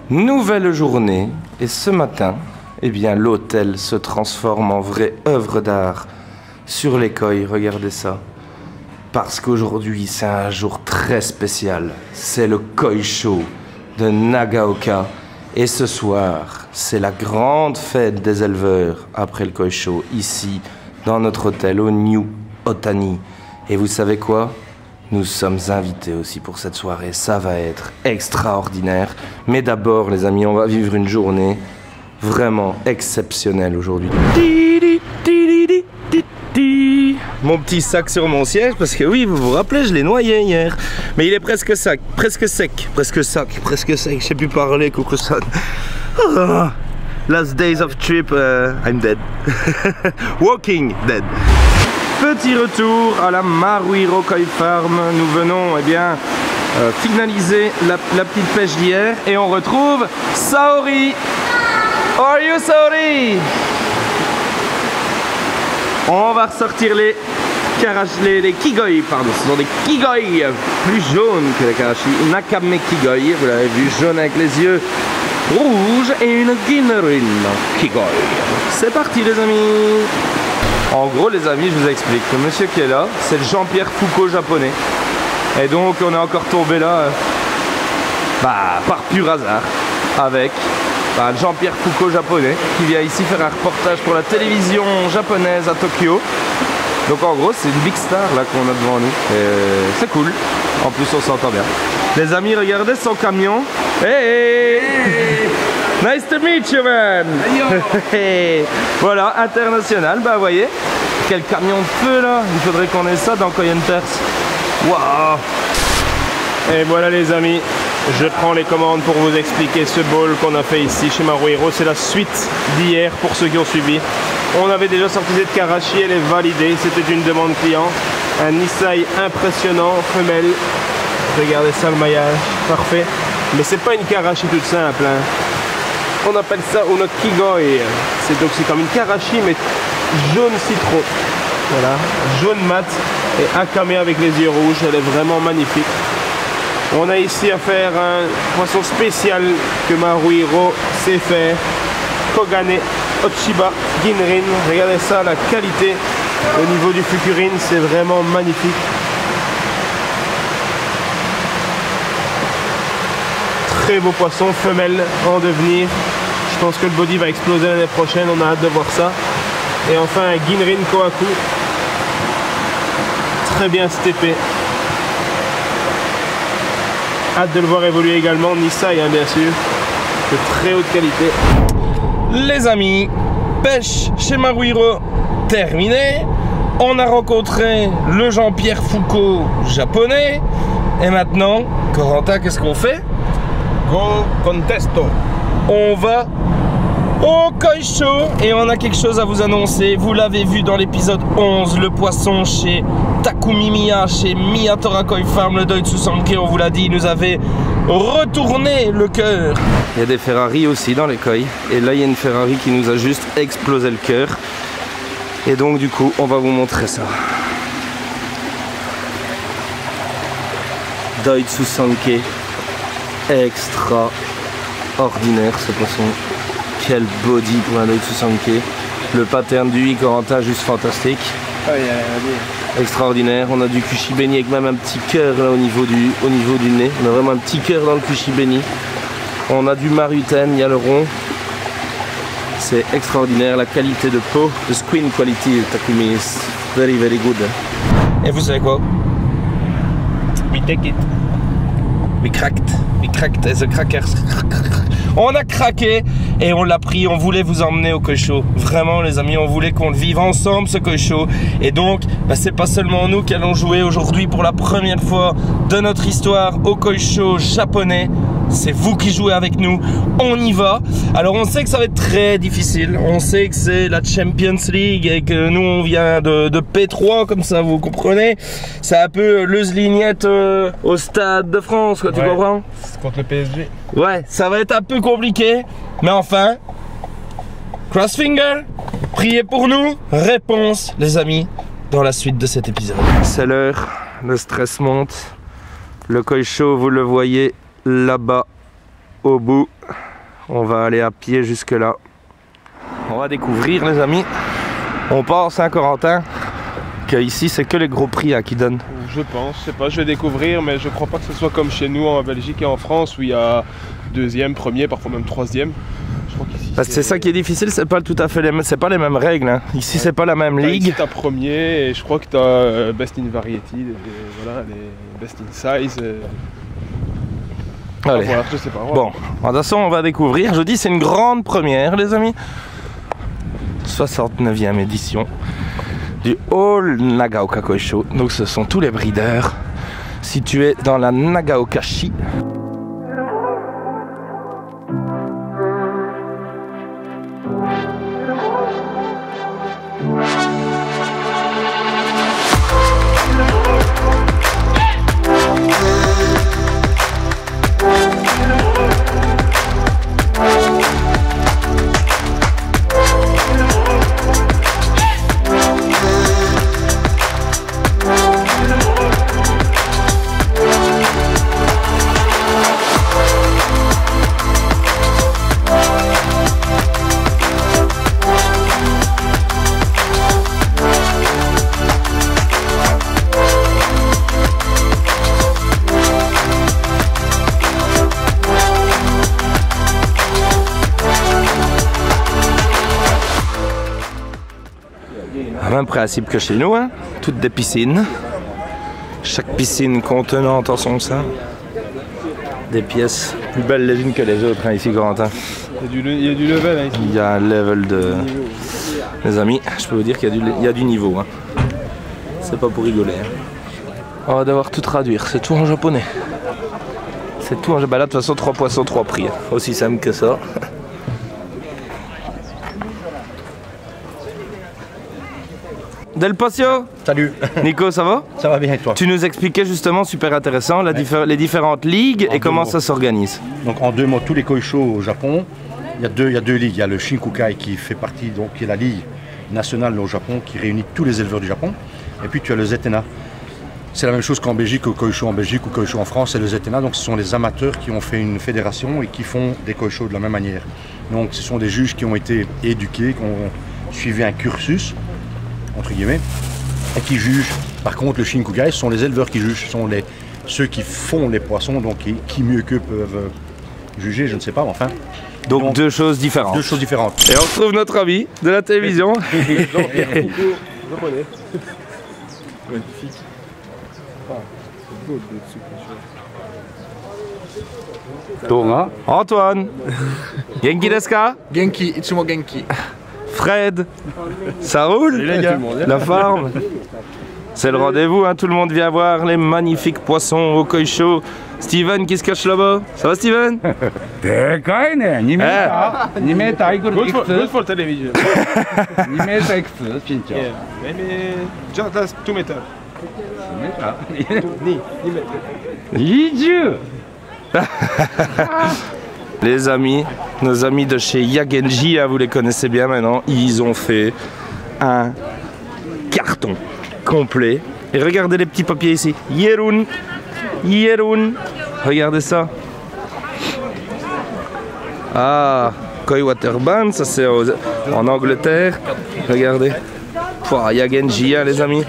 Nouvelle journée. Et ce matin, eh bien, l'hôtel se transforme en vraie œuvre d'art sur les koi. Regardez ça. Parce qu'aujourd'hui, c'est un jour très spécial. C'est le Koi Show de Nagaoka. Et ce soir, c'est la grande fête des éleveurs après le Koi Show, ici, dans notre hôtel au New Otani. Et vous savez quoi? Nous sommes invités aussi pour cette soirée. Ça va être extraordinaire. Mais d'abord, les amis, on va vivre une journée vraiment exceptionnelle aujourd'hui. Mon petit sac sur mon siège, parce que oui, vous vous rappelez, je l'ai noyé hier. Mais il est presque sec, presque sec. Je sais plus parler, Coco-san. Oh, last days of trip, I'm dead. Walking dead. Petit retour à la Maruhiro Koi Farm. Nous venons, eh bien, finaliser la petite pêche d'hier. Et on retrouve Saori. How are you, Saori? On va ressortir les kigoi, pardon, ce sont des kigoi plus jaunes que les karashi. Nakame kigoi, vous l'avez vu, jaune avec les yeux rouges, et une ginrin kigoi. C'est parti les amis. En gros les amis, je vous explique, le monsieur qui est là, c'est le Jean-Pierre Foucault japonais. Et donc on est encore tombé là, par pur hasard, avec Jean-Pierre Foucault japonais qui vient ici faire un reportage pour la télévision japonaise à Tokyo. Donc en gros c'est une big star là qu'on a devant nous. C'est cool. En plus on s'entend bien. Les amis, regardez son camion. Hey, nice to meet you man. Hey. Voilà, international. Bah vous voyez, quel camion de feu là. Il faudrait qu'on ait ça dans Koi Hunters. Waouh. Et voilà les amis, je prends les commandes pour vous expliquer ce bowl qu'on a fait ici chez Maruhiro. C'est la suite d'hier pour ceux qui ont suivi. On avait déjà sorti cette karashi, elle est validée, c'était une demande client. Un Nisai impressionnant, femelle. Regardez ça, le maillage, parfait. Mais c'est pas une karashi toute simple, hein. On appelle ça une kigoi. C'est donc c'est comme une karashi mais jaune citron. Voilà, jaune mat et akame avec les yeux rouges, elle est vraiment magnifique. On a ici à faire un poisson spécial que Maruhiro sait faire. Kogane, Ochiba, Ginrin. Regardez ça, la qualité au niveau du fukurin, c'est vraiment magnifique. Très beau poisson, femelle en devenir. Je pense que le body va exploser l'année prochaine, on a hâte de voir ça. Et enfin un Ginrin Kohaku. Très bien steppé. Hâte de le voir évoluer également. Nisai, hein, bien sûr, de très haute qualité. Les amis, pêche chez Maruhiro terminée. On a rencontré le Jean-Pierre Foucault japonais. Et maintenant, Corentin, qu'est-ce qu'on fait? Go contesto. On va au Koi Show et on a quelque chose à vous annoncer. Vous l'avez vu dans l'épisode 11, le poisson chez Takumi Miya, chez Miyatora Koi Farm, le Doitsu Sankey, on vous l'a dit, il nous avait retourné le cœur. Il y a des Ferrari aussi dans les koi. Et là, il y a une Ferrari qui nous a juste explosé le cœur. Et donc, du coup, on va vous montrer ça. Deutsche extraordinaire ce poisson. Quel body pour un Deutsche. Le pattern du i Corentin juste fantastique. Extraordinaire. On a du Kushibeni avec même un petit cœur là au niveau du nez. On a vraiment un petit cœur dans le Kushibeni. On a du Maruten, il y a le rond. C'est extraordinaire. La qualité de peau, the skin quality Takumi is very very good. Et vous savez quoi? We take it. We cracked as a crackers. On a craqué et on l'a pris, on voulait vous emmener au Koi Show. Vraiment les amis, on voulait qu'on le vive ensemble ce Koi Show. Et donc, c'est pas seulement nous qui allons jouer aujourd'hui pour la première fois de notre histoire au Koi Show japonais. C'est vous qui jouez avec nous, on y va. Alors on sait que ça va être très difficile, on sait que c'est la Champions League et que nous on vient de P3 comme ça, vous comprenez. C'est un peu Leuze-Lignette au Stade de France, quoi, tu comprends? C'est contre le PSG. Ouais, ça va être un peu compliqué, mais enfin, cross finger, priez pour nous. Réponse les amis, dans la suite de cet épisode. C'est l'heure, le stress monte, le Koi Show vous le voyez là-bas au bout. On va aller à pied jusque là. On va découvrir les amis. On part Saint-Corentin. Que ici c'est que les gros prix qui donnent. Je pense, je sais pas, je vais découvrir, mais je crois pas que ce soit comme chez nous en Belgique et en France où il y a deuxième, premier, parfois même troisième. Je crois qu'ici c'est ça qui est difficile, c'est pas tout à fait c'est pas les mêmes règles. Hein. Ici c'est pas la même ligue. Ici t'as premier et je crois que t'as Best in Variety, voilà, les Best in Size. Allez. Voilà, je sais pas. Bon, de toute façon on va découvrir. Je dis c'est une grande première les amis. 69e édition du All Nagaoka Koi Show. Donc ce sont tous les breeders situés dans la Nagaoka-shi. Même principe que chez nous, hein. Toutes des piscines. Chaque piscine contenant en son sein des pièces plus belles les unes que les autres, hein, ici Corentin. Il y a du level hein, ici. Il y a un level de... Les amis, je peux vous dire qu'il y a du niveau. Hein. C'est pas pour rigoler. Hein. On va devoir tout traduire, c'est tout en japonais. C'est tout en japonais. Là de toute façon 3 poissons, 3 prix. Hein. Aussi simple que ça. Del Pasio. Salut. Nico, ça va? Ça va bien et toi? Tu nous expliquais justement, super intéressant, les différentes ligues et comment ça s'organise. Donc en 2 mots, tous les Koi Show au Japon, il y a deux ligues. Il y a le Shinkukai qui fait partie, donc qui est la ligue nationale au Japon, qui réunit tous les éleveurs du Japon. Et puis tu as le Zetena. C'est la même chose qu'en Belgique, au Koi Show en Belgique ou Koi Show en France, c'est le Zetena. Donc ce sont les amateurs qui ont fait une fédération et qui font des Koi Show de la même manière. Donc ce sont des juges qui ont été éduqués, qui ont suivi un cursus, entre guillemets, et qui jugent. Par contre, le Shinkukai, ce sont les éleveurs qui jugent, ce sont ceux qui font les poissons, donc qui mieux qu'eux peuvent juger, je ne sais pas, enfin. Donc 2 choses différentes. 2 choses différentes. Et on retrouve notre ami de la télévision. Antoine. Genki desu ka? Genki, itsumo genki. Fred, ça roule les gars. La forme. C'est le rendez-vous, hein. Tout le monde vient voir les magnifiques poissons au Koi Show. Steven qui se cache là-bas. Ça va Steven? でかいね、2メーター、2メーターいくつ Good for television. 2メーターいくつ身長 Yeah, maybe just 2 meters. 2メーター 20. Les amis, nos amis de chez Yagenji, hein, vous les connaissez bien maintenant, ils ont fait un carton complet. Et regardez les petits papiers ici. Yerun, Jeroen, regardez ça. Ah, Koi Waterband, ça c'est en Angleterre. Regardez. Il y a Genji, hein, les amis.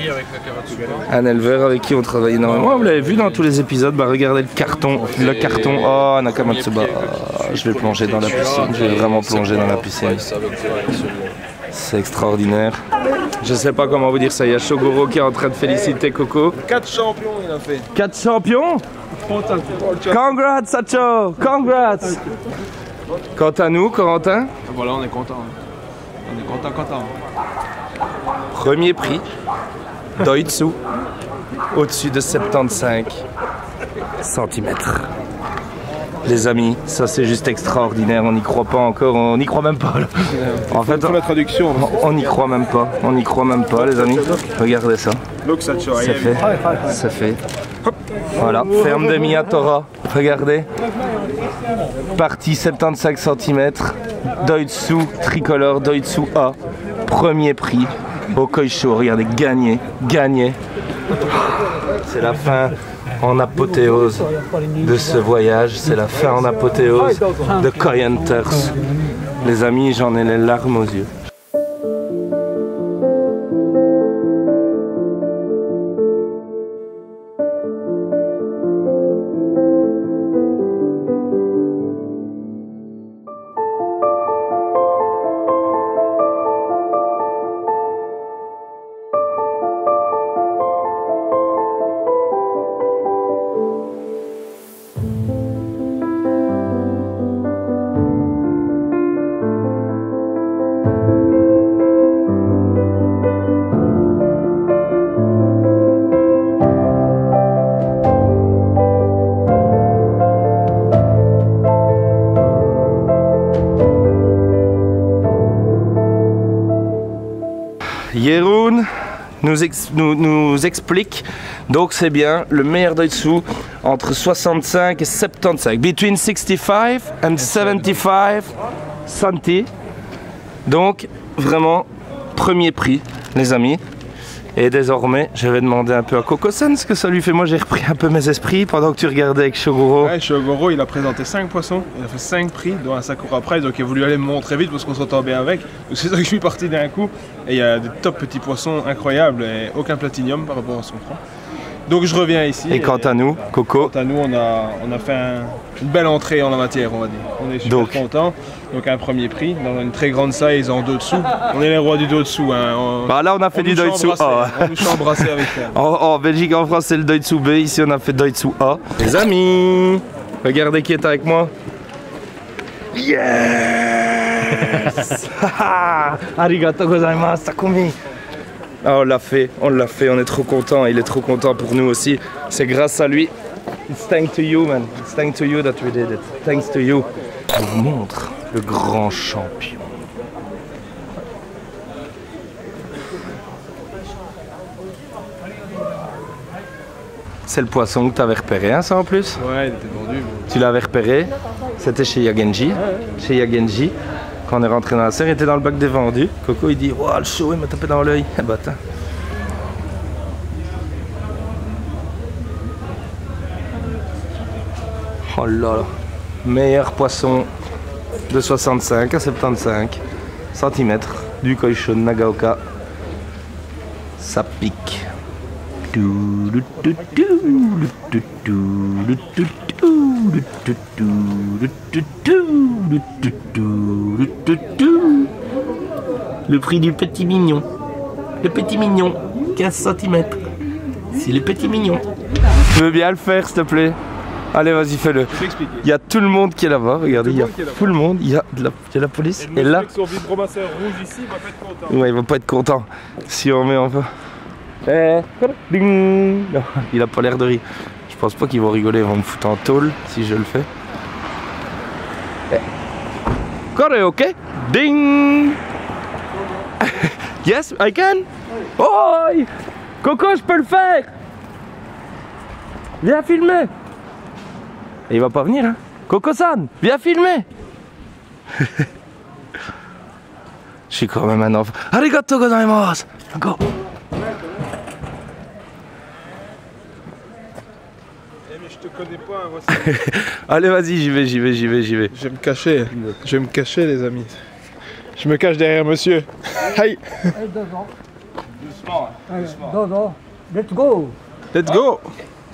Un éleveur avec qui on travaille énormément. Vous l'avez vu dans tous les épisodes. Bah, regardez le carton. Le carton. Oh, Nakamatsuba. Oh, je vais plonger dans la piscine. Je vais vraiment plonger dans la piscine. C'est extraordinaire. Je sais pas comment vous dire ça. Il y a Shogoro qui est en train de féliciter Coco. 4 champions il a fait. 4 champions. Congrats, Sacho. Congrats. Quant à nous, Corentin. Voilà, on est content. On est content. Premier prix, Doitsu, au-dessus de 75 cm. Les amis, ça c'est juste extraordinaire, on n'y croit pas encore, on n'y croit même pas. Là. En fait, pour la traduction. On n'y croit même pas, les amis. Regardez ça. C'est fait. Voilà, ferme de Miyatora. Regardez. Partie 75 cm. Doitsu tricolore, Doitsu A. Premier prix au Koisho. Regardez, gagné. C'est la fin en apothéose de ce voyage. C'est la fin en apothéose de Koi Hunters. Les amis, j'en ai les larmes aux yeux. Jeroen nous explique, donc c'est bien le meilleur Doitsu entre 65 et 75, between 65 and 75 cm. Donc vraiment premier prix les amis. Et désormais, je vais demander un peu à Coco-san ce que ça lui fait. Moi, j'ai repris un peu mes esprits pendant que tu regardais avec Shogoro. Ouais, Shogoro, il a présenté 5 poissons. Il a fait 5 prix, dont un Sakura Prize. Donc, il a voulu aller me montrer vite parce qu'on s'entend bien avec. Donc, c'est ça que je suis parti d'un coup. Et il y a des top petits poissons incroyables et aucun platinium par rapport à son franc. Donc, je reviens ici. Et quant à nous, Coco? Quant à nous, on a fait une belle entrée en la matière, on va dire. On est super contents. Donc, un premier prix dans une très grande size en Doitsu. On est les rois du Doitsu. Hein. Bah là, on a fait du Doitsu A. On nous chante embrassé avec ça. En Belgique et en France, c'est le Doitsu B. Ici, on a fait Doitsu A. Les amis, regardez qui est avec moi. Yes. Arigato gozaimasu, Takumi. Ah, on l'a fait, on est trop content, il est trop content pour nous aussi. C'est grâce à lui. It's thanks to you, man. It's thanks to you that we did it. Thanks to you. Je vous montre le grand champion. C'est le poisson que tu avais repéré, hein, ça en plus? Ouais, il était vendu. Tu l'avais repéré, c'était chez Yagenji. Chez Yagenji. Quand on est rentré dans la serre, il était dans le bac des vendus. Coco il dit « Wow, le show, il m'a tapé dans l'œil. » Eh bah attends. Oh là là. Meilleur poisson de 65 à 75 cm du Koisho Nagaoka. Ça pique. Le prix du petit mignon. Le petit mignon, 15 cm. C'est le petit mignon. Tu veux bien le faire, s'il te plaît? Allez, vas-y, fais-le. Il y a tout le monde qui est là-bas. Regardez, il y a tout le monde. Il y a la police. Et là. Son vibromasseur rouge ici, il va pas être content. Ouais, il va pas être content si on met un peu. Ding. Non, il a pas l'air de rire. Je pense pas qu'ils vont rigoler, ils vont me foutre en tôle si je le fais. Corée, ok? Ding. Yes, I can. Oh, Coco, je peux le faire. Viens filmer. Et il va pas venir, hein? Coco-san, viens filmer. Je suis quand même un enfant. Arigato gozaimasu. Go. Je te connais pas, moi c'est... Allez, vas-y, j'y vais. Je vais me cacher. Je vais me cacher, les amis. Je me cache derrière monsieur. Aïe. Doucement, doucement. Dodo, let's go. Let's go.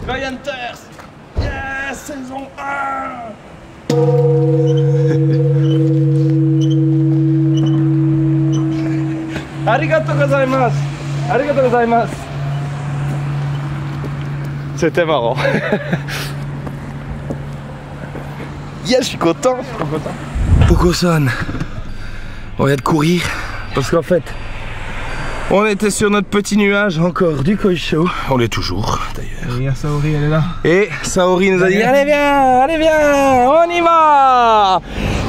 Hunters, yes, saison 1. Arigato gozaimasu. Arigato gozaimasu. C'était marrant. Yes, je suis content. Poco-san, on vient de courir parce qu'en fait, on était sur notre petit nuage encore du Koisho. On l'est toujours d'ailleurs. Et Saori, elle est là. Et Saori nous a dit allez viens, on y va.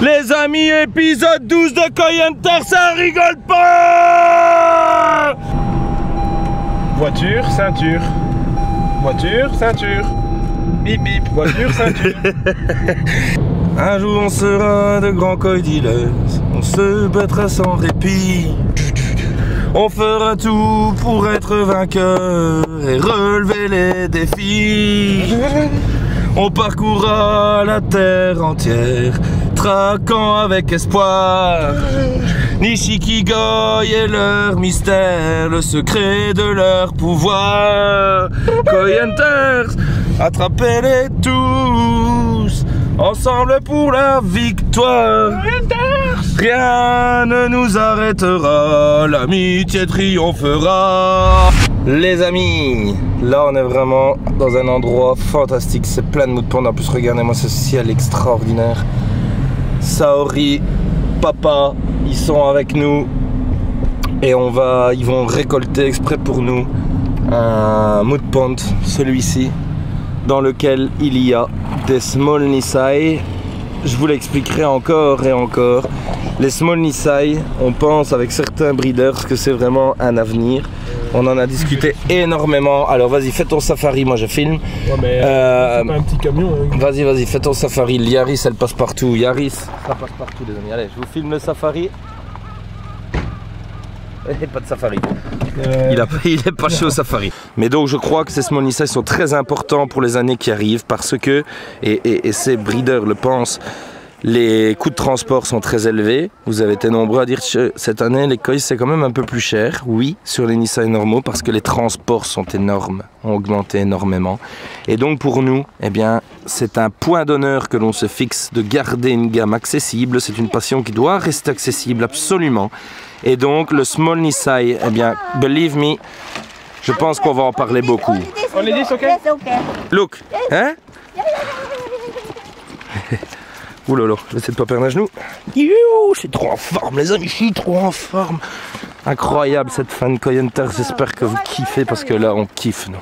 Les amis, épisode 12 de Koi Hunter, ça rigole pas. Voiture, ceinture. Voiture, ceinture. Bip bip, voiture, ceinture. Un jour on sera de grands koi dealers, on se battra sans répit. On fera tout pour être vainqueur et relever les défis. On parcourra la terre entière, traquant avec espoir Nishikigoy et leur mystère, le secret de leur pouvoir. Koi Hunters, attrapez-les tous, ensemble pour la victoire. Rien ne nous arrêtera, l'amitié triomphera. Les amis, là on est vraiment dans un endroit fantastique, c'est plein de mouton. En plus regardez-moi ce ciel extraordinaire. Saori, papa, ils sont avec nous et ils vont récolter exprès pour nous un mood pond, celui-ci, dans lequel il y a des small Nisai. Je vous l'expliquerai encore et encore. Les small Nisai, on pense avec certains breeders que c'est vraiment un avenir. On en a discuté énormément. Alors vas-y, fais ton safari, moi je filme. Ouais, mais c'est pas un petit camion. Hein. Vas-y, fais ton safari. Yaris, elle passe partout. Yaris, ça passe partout les amis. Allez, je vous filme le safari. Et pas de safari. Il est pas chaud au safari. Mais donc je crois que ces small Nisai sont très importants pour les années qui arrivent parce que, et ces breeders le pensent, les coûts de transport sont très élevés. Vous avez été nombreux à dire que cette année les koi c'est quand même un peu plus cher. Oui, sur les Nisai normaux parce que les transports sont énormes, ont augmenté énormément. Et donc pour nous, eh bien, c'est un point d'honneur que l'on se fixe de garder une gamme accessible. C'est une passion qui doit rester accessible absolument. Et donc le small Nisai, eh bien, believe me, je pense qu'on va en parler beaucoup. On les dit, ok? Look, hein? Ouh là là, j'essaie de pas perdre un genou. Je suis trop en forme les amis, je suis trop en forme. Incroyable cette fin de Koi Hunter, j'espère que vous kiffez parce que là on kiffe nous.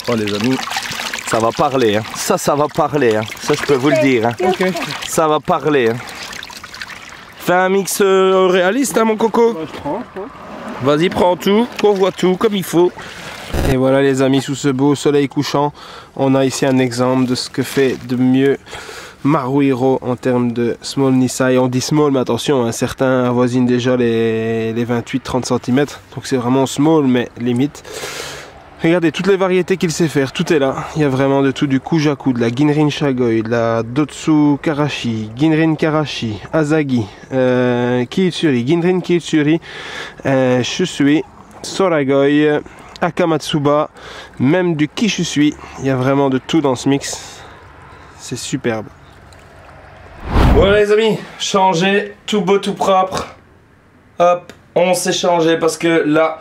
Oh les amis, ça va parler, hein. Ça va parler, hein. Ça je peux vous le dire, hein. Ok. Ça va parler, hein. Fais un mix réaliste, hein, mon coco. Bah, je prends. Vas-y, prends tout, qu'on voit tout comme il faut. Et voilà les amis, sous ce beau soleil couchant, on a ici un exemple de ce que fait de mieux Maruhiro en termes de small Nisai. On dit small, mais attention, hein, certains avoisinent déjà les 28-30 cm. Donc c'est vraiment small, mais limite. Regardez toutes les variétés qu'il sait faire, tout est là. Il y a vraiment de tout, du Kujaku, de la Ginrin Shagoi, de la Dotsu Karashi, Ginrin Karashi, Asagi, Kiitsuri, Ginrin Kiitsuri, Shusui, Soragoi, Akamatsuba, même du Kishusui. Il y a vraiment de tout dans ce mix. C'est superbe. Voilà les amis, changé, tout beau, tout propre. Hop, on s'est changé parce que là,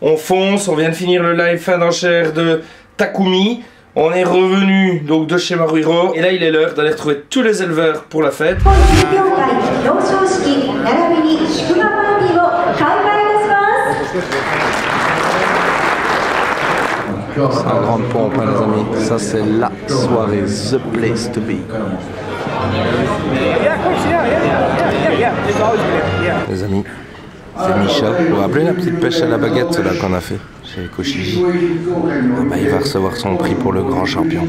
on fonce, on vient de finir le live fin d'enchère de Takumi. On est revenu donc de chez Maruhiro et là il est l'heure d'aller retrouver tous les éleveurs pour la fête. C'est un grand pompe hein, les amis, ça c'est la soirée, the place to be. Les amis, c'est Misha. Vous vous rappelez la petite pêche à la baguette là qu'on a fait chez Koshiji? Ah bah, il va recevoir son prix pour le grand champion.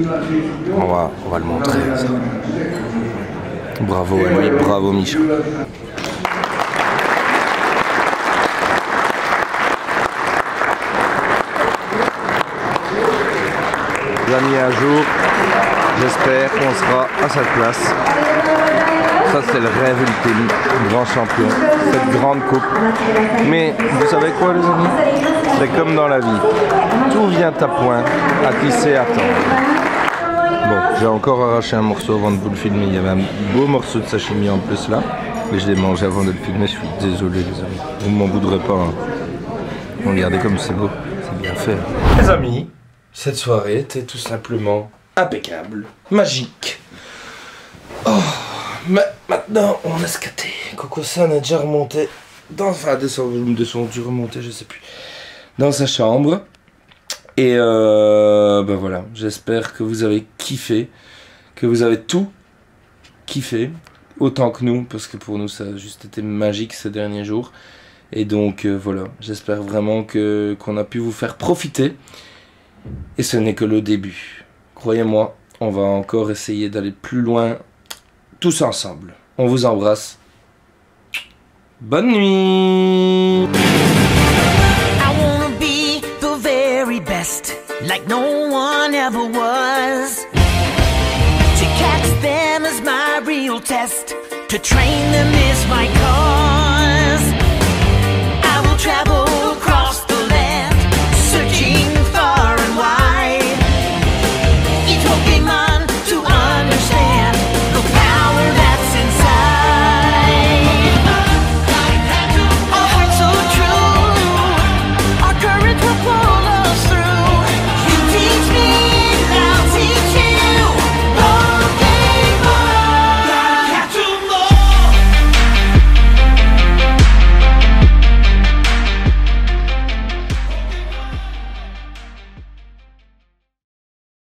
On va le montrer. Ça. Bravo à lui, bravo Misha. Les amis, un jour, j'espère qu'on sera à cette place. Ça c'est le rêve ultime, grand champion, cette grande coupe. Mais vous savez quoi les amis? C'est comme dans la vie, tout vient à point, à qui sait attendre. Bon, j'ai encore arraché un morceau avant de vous le filmer, il y avait un beau morceau de sashimi en plus là. Mais je l'ai mangé avant de le filmer, je suis désolé les amis. Vous m'en voudrez pas, hein. Regardez comme c'est beau, c'est bien fait. Les amis, cette soirée était tout simplement impeccable, magique. Oh, mais maintenant on a scaté. Coco-san a déjà remonté dans, enfin descendu, remonté, je sais plus, dans sa chambre. Et ben voilà, j'espère que vous avez kiffé, que vous avez tout kiffé, autant que nous, parce que pour nous ça a juste été magique ces derniers jours. Et donc voilà, j'espère vraiment qu'on a pu vous faire profiter. Et ce n'est que le début. Croyez-moi, on va encore essayer d'aller plus loin, tous ensemble. On vous embrasse. Bonne nuit. I wanna be the very best, like no one ever was. To catch them is my real test. To train them is my call.